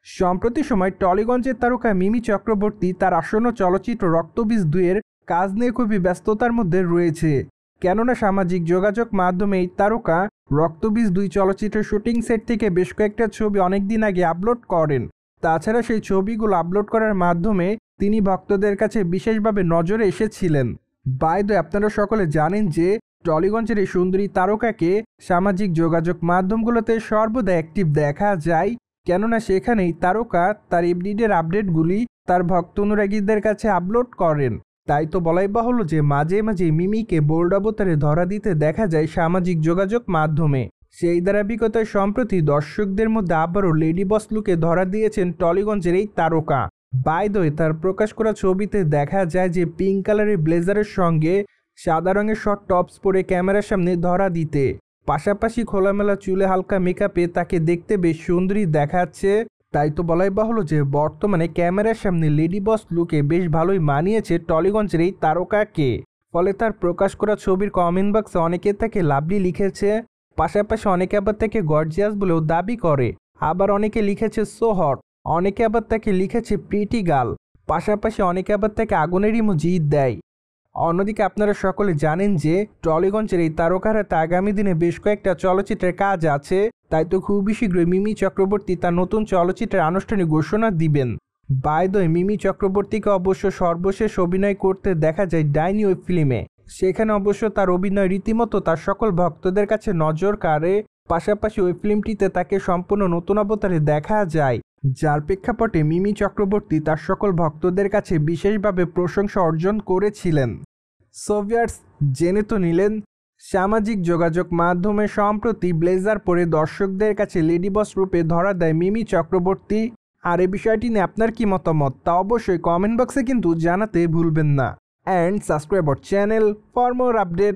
সম্প্রতি সময় টলিগঞ্জের তারকা মিমি চক্রবর্তী তার আসন্ন চলচ্চিত্র রক্তবীজ 2 এর কাজ নিয়ে খুবই ব্যস্ততার মধ্যে রয়েছে। কেননা সামাজিক যোগাযোগ মাধ্যমে এই তারকা রক্তবীজ 2 চলচ্চিত্রের শুটিং সেট থেকে বেশ কয়েকটা ছবি অনেকদিন আগে আপলোড করেন। তাছাড়া সেই ছবিগুলো আপলোড করার মাধ্যমে তিনি ভক্তদের কাছে বিশেষভাবে নজরে এসেছিলেন। বাই দ্য ওয়ে, আপনারা সকলে জানেন যে টলিগঞ্জের এই সুন্দরী তারকাকে সামাজিক যোগাযোগ মাধ্যমগুলোতে সর্বদা অ্যাক্টিভ দেখা যায়। কেননা সেখানেই তারকা তার এভরিডের আপডেটগুলি তার ভক্ত অনুরাগীদের কাছে আপলোড করেন। তাই তো বলাই বাহুল্য যে মাঝে মাঝে মিমিকে বোল্ড অবতারে ধরা দিতে দেখা যায় সামাজিক যোগাযোগ মাধ্যমে। সেই ধারাবাহিকতায় সম্প্রতি দর্শকদের মধ্যে আবারও লেডি বস লুকে ধরা দিয়েছেন টলিগঞ্জের এই তারকা। বাই দ্য ওয়ে, তার প্রকাশ করা ছবিতে দেখা যায় যে পিঙ্ক কালারের ব্লেজারের সঙ্গে সাদা রঙের শর্ট টপস পরে ক্যামেরার সামনে ধরা দিতে, পাশাপাশি খোলামেলা চুলে হালকা মেকআপে তাকে দেখতে বেশ সুন্দরী দেখাচ্ছে। তাই তো বলাই বাহুল্য যে বর্তমানে ক্যামেরার সামনে লেডি বস লুকে বেশ ভালোই মানিয়েছে টলিগঞ্জের এই তারকাকে। ফলে তার প্রকাশ করা ছবির কমেন্ট বক্সে অনেকে তাকে লাভলি লিখেছে, পাশাপাশি অনেকে আবার তাকে গর্জিয়াস বলেও দাবি করে। আবার অনেকে লিখেছে সো হট, অনেকে আবার তাকে লিখেছে প্রিটি গার্ল, পাশাপাশি অনেকে আবার তাকে আগুনের ইমোজি দেয়। অন্যদিকে আপনারা সকলে জানেন যে টলিগঞ্জের এই তারকার হাতে আগামী দিনে বেশ কয়েকটা চলচ্চিত্রের কাজ আছে। তাই তো খুবই শীঘ্রই মিমি চক্রবর্তী তার নতুন চলচ্চিত্রের আনুষ্ঠানিক ঘোষণা দিবেন। বাই দ্য ওয়ে, মিমি চক্রবর্তীকে অবশ্য সর্বশেষ অভিনয় করতে দেখা যায় ডাইনি ওয়েব ফিল্মে। সেখানে অবশ্য তার অভিনয় রীতিমতো তার সকল ভক্তদের কাছে নজর কাড়ে। পাশাপাশি ওই ফিল্মটিতে তাকে সম্পূর্ণ নতুন অবতারে দেখা যায়, যার প্রেক্ষাপটে মিমি চক্রবর্তী তার সকল ভক্তদের কাছে বিশেষভাবে প্রশংসা অর্জন করেছিলেন। সো ভিউয়ার্স, জেনে তো নিলেন সামাজিক যোগাযোগ মাধ্যমে সম্প্রতি ব্লেজার পরে দর্শকদের কাছে লেডি বস রূপে ধরা দেয় মিমি চক্রবর্তী। আর এই বিষয়টি নিয়ে আপনার কি মতামত তা অবশ্যই কমেন্ট বক্সে কিন্তু জানাতে ভুলবেন না। And subscribe our channel for more update.